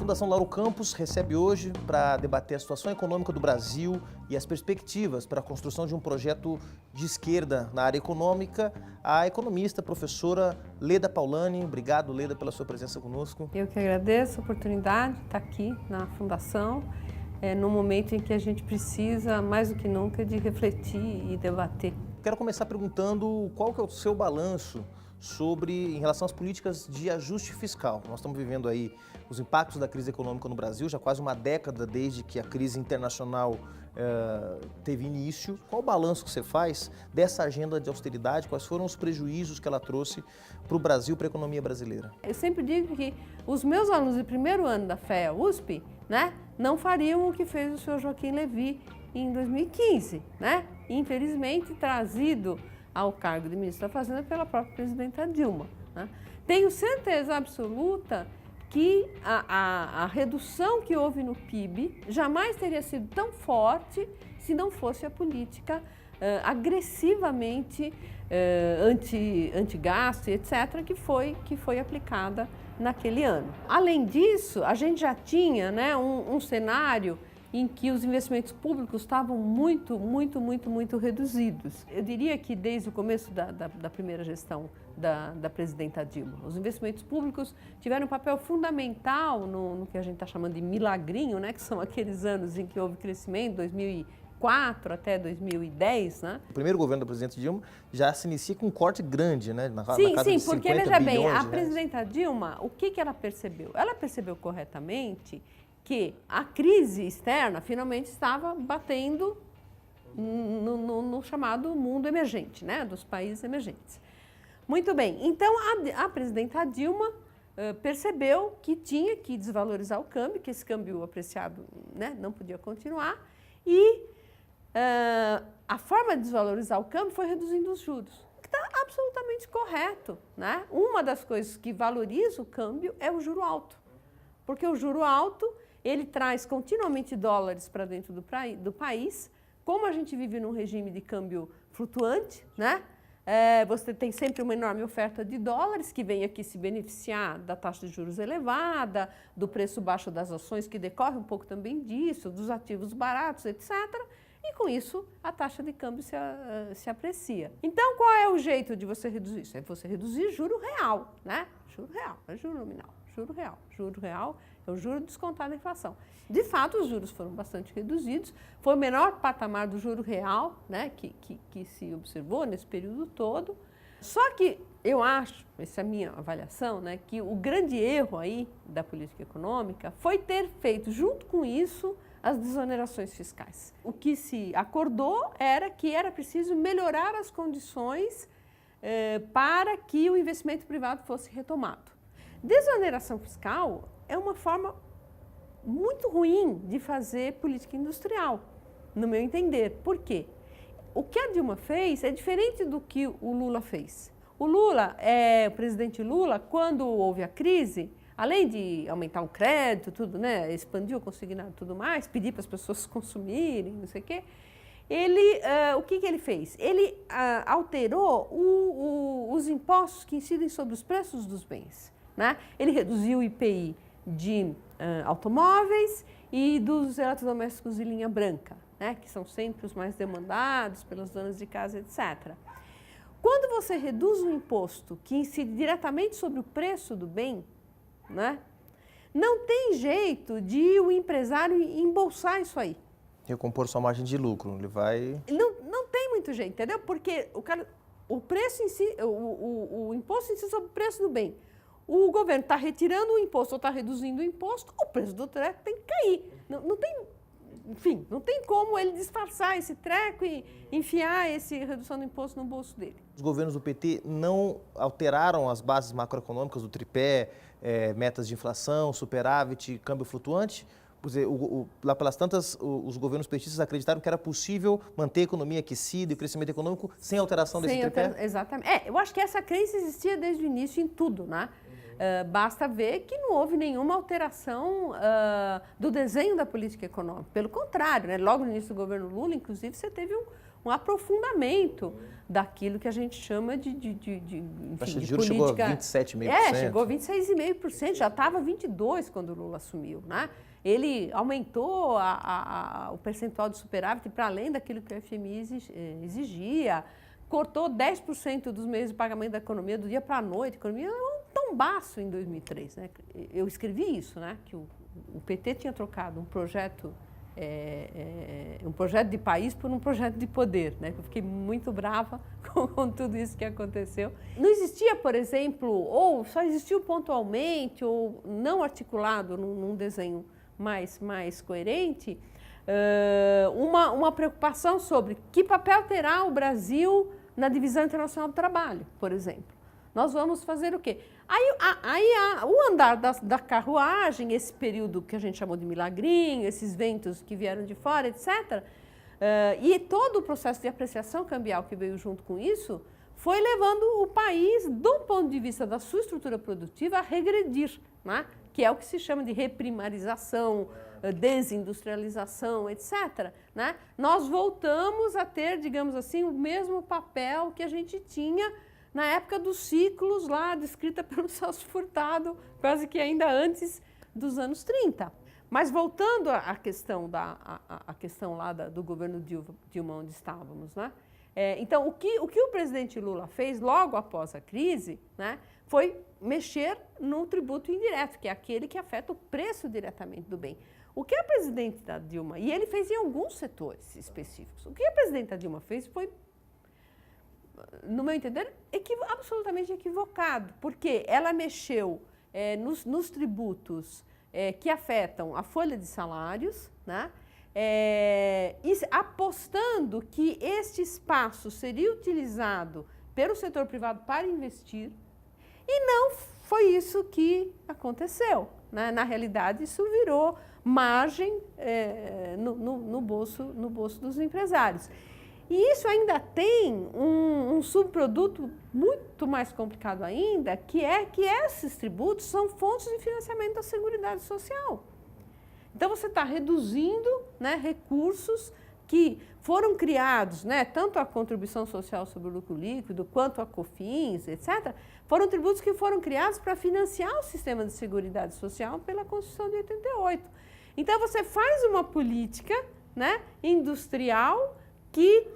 Fundação Lauro Campos recebe hoje para debater a situação econômica do Brasil e as perspectivas para a construção de um projeto de esquerda na área econômica, a economista, professora Leda Paulani. Obrigado, Leda, pela sua presença conosco. Eu que agradeço a oportunidade de estar aqui na Fundação, no momento em que a gente precisa, mais do que nunca, de refletir e debater. Quero começar perguntando qual que é o seu balanço em relação às políticas de ajuste fiscal. Nós estamos vivendo aí os impactos da crise econômica no Brasil, já quase uma década desde que a crise internacional teve início. Qual o balanço que você faz dessa agenda de austeridade? Quais foram os prejuízos que ela trouxe para o Brasil, para a economia brasileira? Eu sempre digo que os meus alunos de primeiro ano da FEA USP, não fariam o que fez o senhor Joaquim Levy em 2015, infelizmente trazido ao cargo de ministro da Fazenda pela própria presidenta Dilma. Tenho certeza absoluta que a redução que houve no PIB jamais teria sido tão forte se não fosse a política agressivamente anti-gasto, etc., que foi aplicada naquele ano. Além disso, a gente já tinha um cenário em que os investimentos públicos estavam muito reduzidos. Eu diria que desde o começo da primeira gestão da presidenta Dilma, os investimentos públicos tiveram um papel fundamental no que a gente está chamando de milagrinho, que são aqueles anos em que houve crescimento, 2004 até 2010. O primeiro governo da presidenta Dilma já se inicia com um corte grande, na casa sim, de 50 porque veja bem, a reais. presidenta Dilma, o que ela percebeu? Ela percebeu corretamente que a crise externa finalmente estava batendo no chamado mundo emergente, dos países emergentes. Muito bem, então a presidenta Dilma percebeu que tinha que desvalorizar o câmbio, que esse câmbio apreciado não podia continuar, e a forma de desvalorizar o câmbio foi reduzindo os juros, que está absolutamente correto. Uma das coisas que valoriza o câmbio é o juro alto, porque o juro alto ele traz continuamente dólares para dentro do país. Como a gente vive num regime de câmbio flutuante, você tem sempre uma enorme oferta de dólares que vem aqui se beneficiar da taxa de juros elevada, do preço baixo das ações, que decorre um pouco também disso, dos ativos baratos, etc. E com isso a taxa de câmbio se aprecia. Então qual é o jeito de você reduzir isso? É você reduzir juro real, Juro real, não é juro nominal. Juro real. Juro real é o juro descontado da inflação. De fato, os juros foram bastante reduzidos. Foi o menor patamar do juro real que se observou nesse período todo. Só que eu acho, essa é a minha avaliação, que o grande erro aí da política econômica foi ter feito, junto com isso, as desonerações fiscais. O que se acordou era que era preciso melhorar as condições para que o investimento privado fosse retomado. Desoneração fiscal é uma forma muito ruim de fazer política industrial, no meu entender. Por quê? O que a Dilma fez é diferente do que o Lula fez. O presidente Lula, quando houve a crise, além de aumentar o crédito, tudo, expandir o consignado e tudo mais, pedir para as pessoas consumirem, não sei o quê, o que ele fez? Ele alterou os impostos que incidem sobre os preços dos bens. Ele reduziu o IPI de automóveis e dos eletrodomésticos de linha branca, que são sempre os mais demandados pelas donas de casa, etc. Quando você reduz um imposto que incide diretamente sobre o preço do bem, não tem jeito de o empresário embolsar isso aí. Recompor sua margem de lucro, ele vai... Não tem muito jeito, entendeu? Porque o preço em si, o imposto em si sobre o preço do bem. O governo está retirando o imposto ou está reduzindo o imposto, o preço do treco tem que cair. Não tem como ele disfarçar esse treco e enfiar essa redução do imposto no bolso dele. Os governos do PT não alteraram as bases macroeconômicas do tripé, metas de inflação, superávit, câmbio flutuante? Lá pelas tantas, os governos petistas acreditaram que era possível manter a economia aquecida e o crescimento econômico sem alteração desse tripé? Exatamente. Eu acho que essa crença existia desde o início em tudo, Basta ver que não houve nenhuma alteração do desenho da política econômica. Pelo contrário, logo no início do governo Lula, inclusive, você teve um aprofundamento daquilo que a gente chama de taxa de juros chegou a 27,5%. Chegou a 26,5%, já estava 22% quando o Lula assumiu, né? Ele aumentou o percentual de superávit para além daquilo que o FMI exigia, cortou 10% dos meios de pagamento da economia do dia para a noite. A economia era um tombaço em 2003, né? Eu escrevi isso, né? Que o PT tinha trocado um projeto de país por um projeto de poder, né? Eu fiquei muito brava com tudo isso que aconteceu. Não existia, por exemplo, ou só existiu pontualmente, ou não articulado num desenho mais coerente, uma preocupação sobre que papel terá o Brasil na divisão internacional do trabalho, por exemplo. Nós vamos fazer o quê? O andar da carruagem, esse período que a gente chamou de milagrinho, esses ventos que vieram de fora, etc., e todo o processo de apreciação cambial que veio junto com isso, foi levando o país, do ponto de vista da sua estrutura produtiva, a regredir, né? Que é o que se chama de reprimarização, desindustrialização, etc., né? Nós voltamos a ter, digamos assim, o mesmo papel que a gente tinha na época dos ciclos lá, descrita pelo Celso Furtado, quase que ainda antes dos anos 30. Mas voltando à questão, do governo Dilma, onde estávamos, né? Então, o que o presidente Lula fez logo após a crise, né, foi mexer no tributo indireto, que é aquele que afeta o preço diretamente do bem. O que a presidenta Dilma, e ele fez em alguns setores específicos, o que a presidenta Dilma fez foi, no meu entender, absolutamente equivocado, porque ela mexeu nos tributos que afetam a folha de salários, né? Apostando que este espaço seria utilizado pelo setor privado para investir, e não foi isso que aconteceu, né? Na realidade, isso virou margem no bolso dos empresários. E isso ainda tem um subproduto muito mais complicado ainda, que esses tributos são fontes de financiamento da Seguridade Social. Então, você está reduzindo, né, recursos que foram criados, né, tanto a contribuição social sobre o lucro líquido, quanto a COFINS, etc., foram tributos que foram criados para financiar o sistema de Seguridade Social pela Constituição de 88. Então, você faz uma política, né, industrial que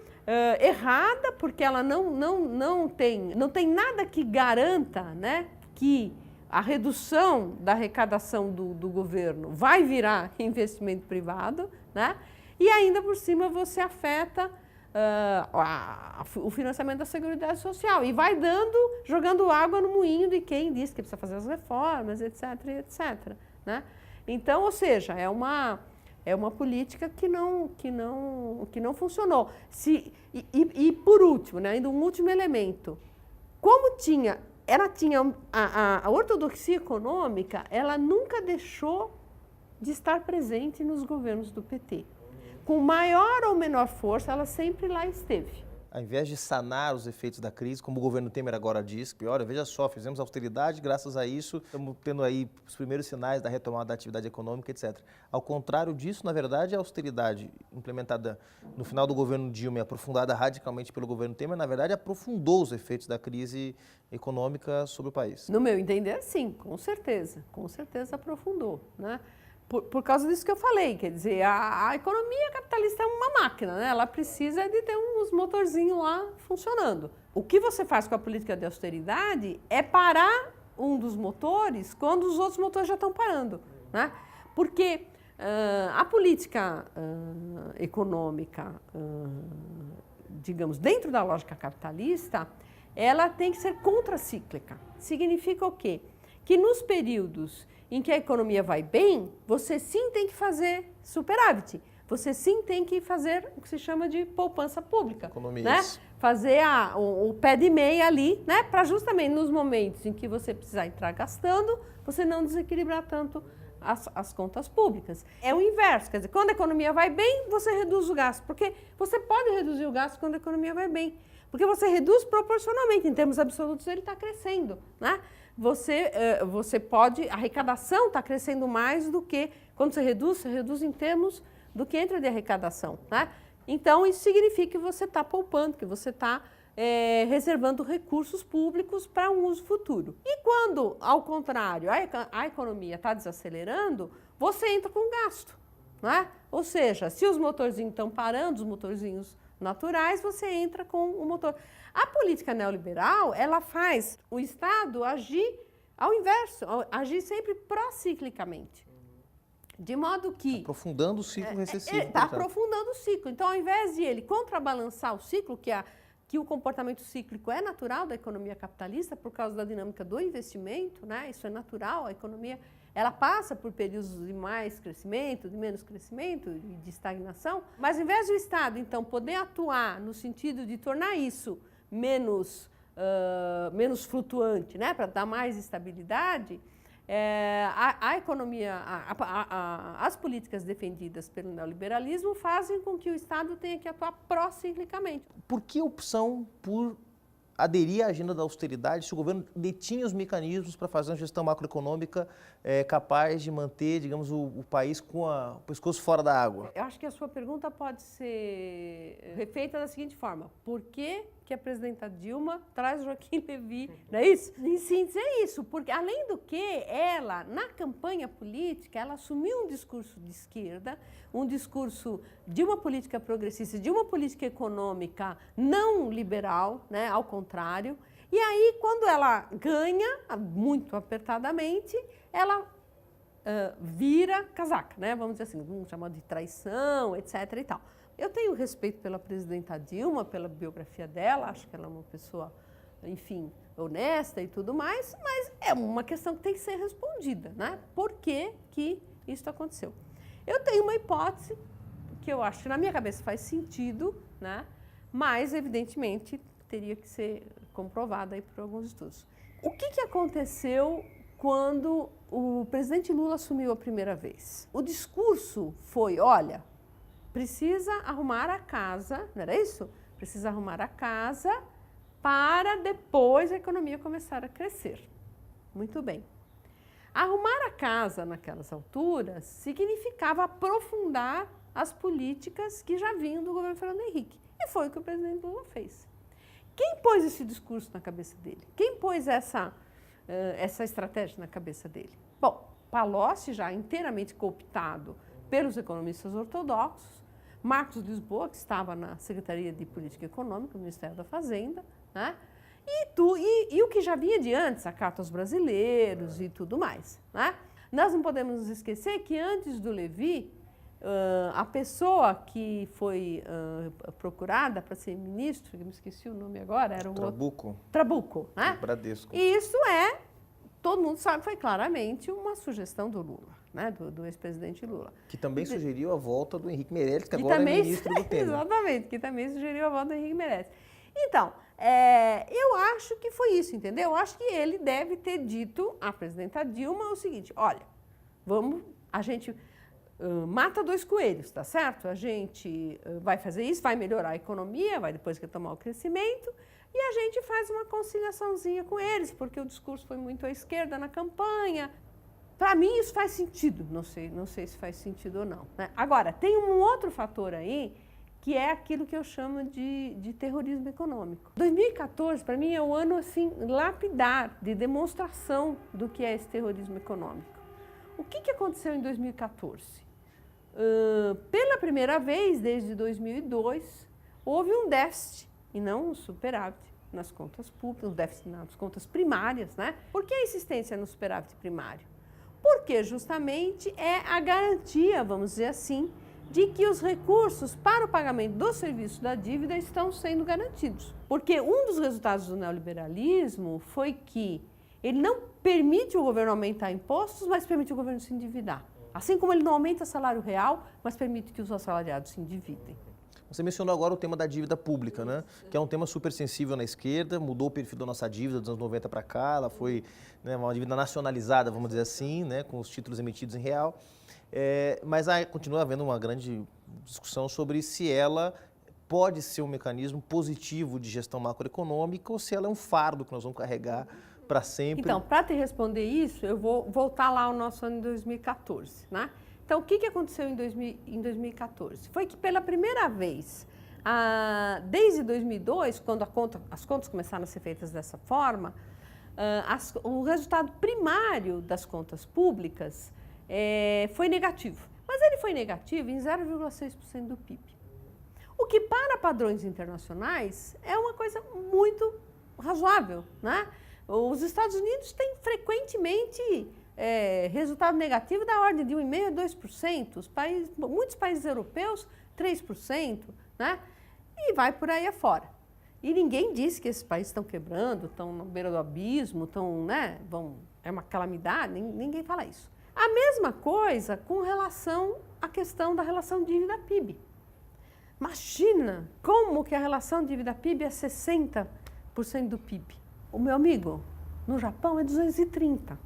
errada, porque ela não tem nada que garanta, né, que a redução da arrecadação do governo vai virar investimento privado, né? E ainda por cima você afeta o financiamento da Seguridade Social e vai jogando água no moinho de quem diz que precisa fazer as reformas, etc., etc., né? Então, ou seja, é uma política que não funcionou. E por último, né, ainda um último elemento, como ela tinha a ortodoxia econômica, ela nunca deixou de estar presente nos governos do PT. Com maior ou menor força, ela sempre lá esteve. Ao invés de sanar os efeitos da crise, como o governo Temer agora diz, que olha, veja só, fizemos austeridade, graças a isso estamos tendo aí os primeiros sinais da retomada da atividade econômica, etc. Ao contrário disso, na verdade, a austeridade implementada no final do governo Dilma e aprofundada radicalmente pelo governo Temer, na verdade, aprofundou os efeitos da crise econômica sobre o país. No meu entender, sim, com certeza aprofundou, né? Por causa disso que eu falei, quer dizer, a economia capitalista é uma máquina, né? Ela precisa de ter uns motorzinhos lá funcionando. O que você faz com a política de austeridade é parar um dos motores quando os outros motores já estão parando, né? Porque a política econômica, digamos, dentro da lógica capitalista, ela tem que ser contracíclica. Significa o quê? Que nos períodos em que a economia vai bem, você sim tem que fazer superávit. Você sim tem que fazer o que se chama de poupança pública. Né? Fazer o pé de meia ali, né? Para justamente nos momentos em que você precisar entrar gastando, você não desequilibrar tanto as contas públicas. É o inverso, quer dizer, quando a economia vai bem, você reduz o gasto. Porque você pode reduzir o gasto quando a economia vai bem. Porque você reduz proporcionalmente, em termos absolutos, ele está crescendo, né? Você pode, a arrecadação está crescendo mais do que, quando você reduz em termos do que entra de arrecadação, né? Então, isso significa que você está poupando, que você está reservando recursos públicos para um uso futuro. E quando, ao contrário, a economia está desacelerando, você entra com gasto, não é? Ou seja, se os motorzinhos estão parando, os motorzinhos naturais, você entra com o motor. A política neoliberal, ela faz o Estado agir ao inverso, agir sempre prociclicamente. De modo que... Aprofundando o ciclo recessivo. Está aprofundando o ciclo. Então, ao invés de ele contrabalançar o ciclo, que o comportamento cíclico é natural da economia capitalista por causa da dinâmica do investimento, né? Isso é natural, a economia ela passa por períodos de mais crescimento, de menos crescimento e de estagnação, mas ao invés do Estado, então, poder atuar no sentido de tornar isso menos flutuante, né? Para dar mais estabilidade, a economia, as políticas defendidas pelo neoliberalismo fazem com que o Estado tenha que atuar prociclicamente. Por que a opção por aderir à agenda da austeridade se o governo detinha os mecanismos para fazer uma gestão macroeconômica capaz de manter, digamos, o país com o pescoço fora da água? Eu acho que a sua pergunta pode ser refeita da seguinte forma: por que a presidenta Dilma traz Joaquim Levy, não é isso? Em síntese é isso, porque além do que ela, na campanha política, ela assumiu um discurso de esquerda, um discurso de uma política progressista, de uma política econômica não liberal, né, ao contrário, e aí quando ela ganha, muito apertadamente, ela vira casaca, né, vamos dizer assim, chamado de traição, etc. e tal. Eu tenho respeito pela presidenta Dilma, pela biografia dela, acho que ela é uma pessoa, enfim, honesta e tudo mais, mas é uma questão que tem que ser respondida, né? Por que que isso aconteceu? Eu tenho uma hipótese que eu acho que na minha cabeça faz sentido, né? Mas, evidentemente, teria que ser comprovada aí por alguns estudos. O que aconteceu quando o presidente Lula assumiu a primeira vez? O discurso foi, olha, precisa arrumar a casa, não era isso? Precisa arrumar a casa para depois a economia começar a crescer. Muito bem. Arrumar a casa naquelas alturas significava aprofundar as políticas que já vinham do governo Fernando Henrique. E foi o que o presidente Lula fez. Quem pôs esse discurso na cabeça dele? Quem pôs essa estratégia na cabeça dele? Bom, Palocci, já inteiramente cooptado pelos economistas ortodoxos, Marcos Lisboa, que estava na Secretaria de Política Econômica, no Ministério da Fazenda, né? E o que já vinha de antes, a Carta aos Brasileiros e tudo mais, né? Nós não podemos nos esquecer que antes do Levy, a pessoa que foi procurada para ser ministro, eu me esqueci o nome agora, era o Trabuco. Trabuco, né? O Bradesco. E isso todo mundo sabe, foi claramente uma sugestão do Lula, né? Do ex-presidente Lula. Que também sugeriu a volta do Henrique Meirelles, que agora é ministro do Temer. Exatamente, que também sugeriu a volta do Henrique Meirelles. Então, eu acho que foi isso, entendeu? Eu acho que ele deve ter dito à presidenta Dilma o seguinte: olha, a gente mata dois coelhos, tá certo? A gente vai fazer isso, vai melhorar a economia, vai depois retomar o crescimento, e a gente faz uma conciliaçãozinha com eles, porque o discurso foi muito à esquerda na campanha. Para mim isso faz sentido, não sei se faz sentido ou não, né? Agora, tem um outro fator aí, que é aquilo que eu chamo de terrorismo econômico. 2014, para mim, é um ano assim, lapidar, de demonstração do que é esse terrorismo econômico. O que aconteceu em 2014? Pela primeira vez, desde 2002, houve um déficit, e não um superávit, nas contas públicas, um déficit nas contas primárias, né? Por que a insistência no superávit primário? Porque justamente é a garantia, vamos dizer assim, de que os recursos para o pagamento do serviço da dívida estão sendo garantidos. Porque um dos resultados do neoliberalismo foi que ele não permite o governo aumentar impostos, mas permite o governo se endividar. Assim como ele não aumenta salário real, mas permite que os assalariados se endividem. Você mencionou agora o tema da dívida pública, né? Que é um tema super sensível na esquerda, mudou o perfil da nossa dívida dos anos 90 para cá, ela foi, né, uma dívida nacionalizada, vamos dizer assim, né, com os títulos emitidos em real. Mas continua havendo uma grande discussão sobre se ela pode ser um mecanismo positivo de gestão macroeconômica ou se ela é um fardo que nós vamos carregar para sempre. Então, para te responder isso, eu vou voltar lá ao nosso ano de 2014, né? Então, o que aconteceu em 2014? Foi que pela primeira vez, desde 2002, quando as contas começaram a ser feitas dessa forma, o resultado primário das contas públicas foi negativo. Mas ele foi negativo em 0,6% do PIB. O que para padrões internacionais é uma coisa muito razoável, né? Os Estados Unidos têm frequentemente resultado negativo da ordem de 1,5% a 2%, muitos países europeus 3%, né? E vai por aí afora. E ninguém disse que esses países estão quebrando, estão na beira do abismo, estão, né, é uma calamidade, ninguém fala isso. A mesma coisa com relação à questão da relação dívida-PIB. Imagina como que a relação dívida-PIB é 60% do PIB. O meu amigo, no Japão é 230%,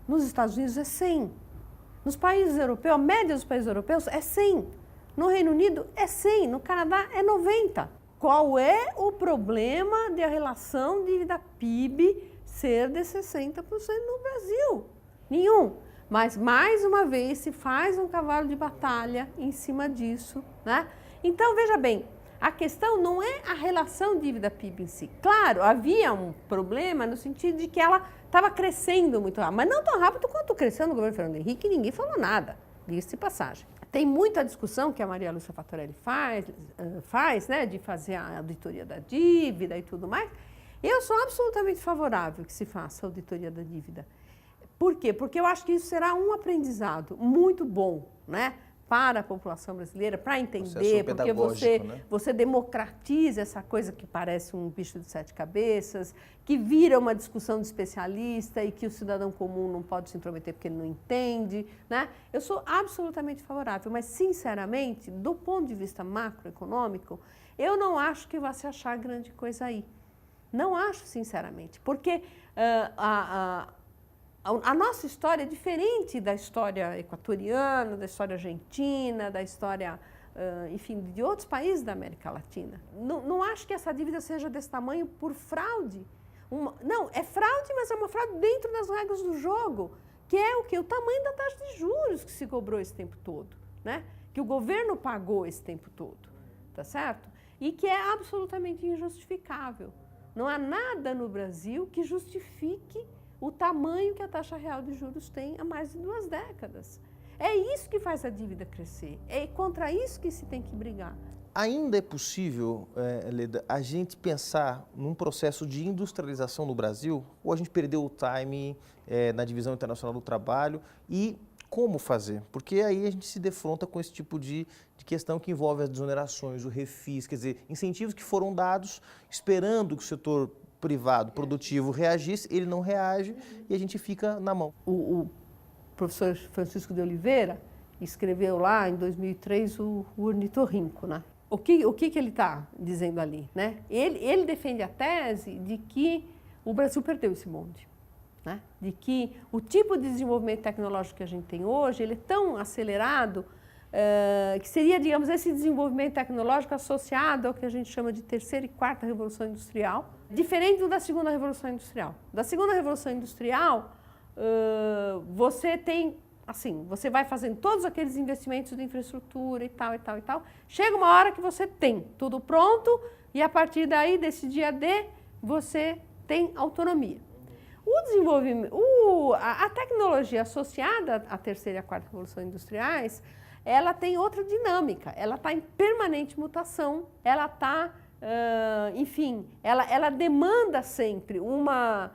nos Estados Unidos é 100%, nos países europeus, a média dos países europeus é 100%, no Reino Unido é 100%, no Canadá é 90%. Qual é o problema de a relação dívida-PIB ser de 60% no Brasil? Nenhum. Mas, mais uma vez, se faz um cavalo de batalha em cima disso, né? Então, veja bem, a questão não é a relação dívida-PIB em si. Claro, havia um problema no sentido de que ela estava crescendo muito rápido, mas não tão rápido quanto cresceu no governo Fernando Henrique, e ninguém falou nada, diga-se de passagem. Tem muita discussão que a Maria Lúcia Fattorelli faz, né, de fazer a auditoria da dívida e tudo mais. Eu sou absolutamente favorável que se faça a auditoria da dívida. Por quê? Porque eu acho que isso será um aprendizado muito bom, né, para a população brasileira, para entender, porque você democratiza essa coisa que parece um bicho de sete cabeças, que vira uma discussão de especialista e que o cidadão comum não pode se intrometer porque ele não entende, né? Eu sou absolutamente favorável, mas, sinceramente, do ponto de vista macroeconômico, eu não acho que vai se achar grande coisa aí. Não acho, sinceramente, porque a nossa história é diferente da história equatoriana, da história argentina, da história, enfim, de outros países da América Latina. Não acho que essa dívida seja desse tamanho por fraude. Não, é fraude, mas é uma fraude dentro das regras do jogo, que é o quê? O tamanho da taxa de juros que se cobrou esse tempo todo, né? Que o governo pagou esse tempo todo, tá certo? E que é absolutamente injustificável. Não há nada no Brasil que justifique o tamanho que a taxa real de juros tem há mais de 2 décadas. É isso que faz a dívida crescer, é contra isso que se tem que brigar. Ainda é possível, Leda, a gente pensar num processo de industrialização no Brasil, ou a gente perdeu o time na divisão internacional do trabalho, e como fazer? Porque aí a gente se defronta com esse tipo de questão que envolve as desonerações, o refis, quer dizer, incentivos que foram dados esperando que o setor privado, produtivo, reagisse, ele não reage e a gente fica na mão. O professor Francisco de Oliveira escreveu lá em 2003 o Ornitorrinco, né? O que ele está dizendo ali, né? Ele defende a tese de que o Brasil perdeu esse bonde, né? De que o tipo de desenvolvimento tecnológico que a gente tem hoje, ele é tão acelerado que seria, digamos, esse desenvolvimento tecnológico associado ao que a gente chama de terceira e quarta revolução industrial, diferente do da segunda revolução industrial. Da segunda revolução industrial, você tem, assim, você vai fazendo todos aqueles investimentos de infraestrutura e tal, e tal, e tal. Chega uma hora que você tem tudo pronto e a partir daí, desse dia D, você tem autonomia. O desenvolvimento, a tecnologia associada à terceira e à quarta revolução industriais, ela tem outra dinâmica, ela está em permanente mutação, ela está, enfim, ela demanda sempre uma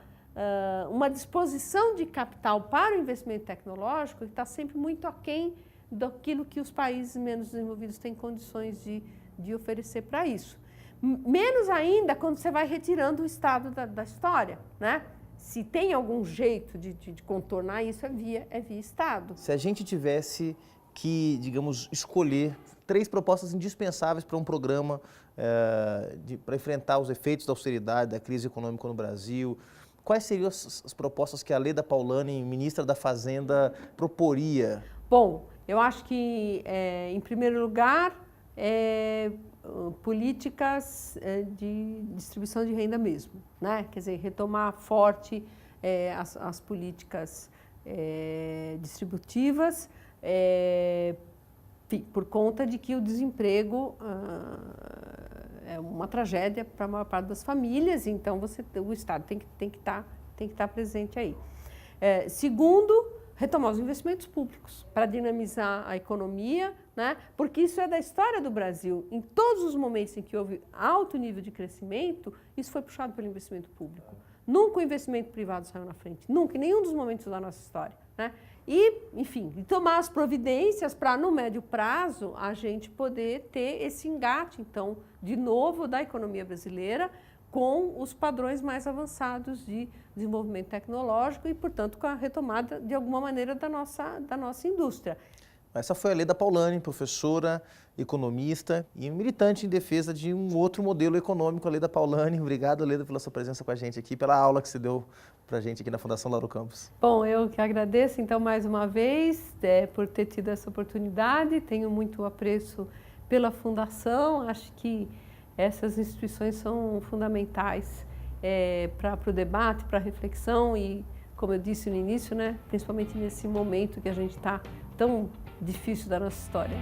disposição de capital para o investimento tecnológico que está sempre muito aquém daquilo que os países menos desenvolvidos têm condições de oferecer para isso. Menos ainda quando você vai retirando o Estado da história, né? Se tem algum jeito de contornar isso, é via Estado. Se a gente tivesse que, digamos, escolher 3 propostas indispensáveis para um programa para enfrentar os efeitos da austeridade, da crise econômica no Brasil, quais seriam as propostas que a Leda Paulani, ministra da Fazenda, proporia? Bom, eu acho que, em primeiro lugar, políticas de distribuição de renda mesmo, né? Quer dizer, retomar forte as políticas distributivas, por conta de que o desemprego é uma tragédia para a maior parte das famílias, então o Estado tem que estar presente aí. Segundo, retomar os investimentos públicos para dinamizar a economia, né? Porque isso é da história do Brasil. Em todos os momentos em que houve alto nível de crescimento, isso foi puxado pelo investimento público. Nunca o investimento privado saiu na frente, nunca, em nenhum dos momentos da nossa história, né? E, enfim, tomar as providências para, no médio prazo, a gente poder ter esse engate, então, de novo, da economia brasileira com os padrões mais avançados de desenvolvimento tecnológico e, portanto, com a retomada, de alguma maneira, da nossa indústria. Essa foi a Leda Paulani, professora, economista e militante em defesa de um outro modelo econômico, a Leda Paulani. Obrigado, Leda, pela sua presença com a gente aqui, pela aula que você deu para a gente aqui na Fundação Lauro Campos. Bom, eu que agradeço, então, mais uma vez, por ter tido essa oportunidade. Tenho muito apreço pela Fundação, acho que essas instituições são fundamentais para o debate, para a reflexão e, como eu disse no início, né, principalmente nesse momento que a gente está tão difícil da nossa história.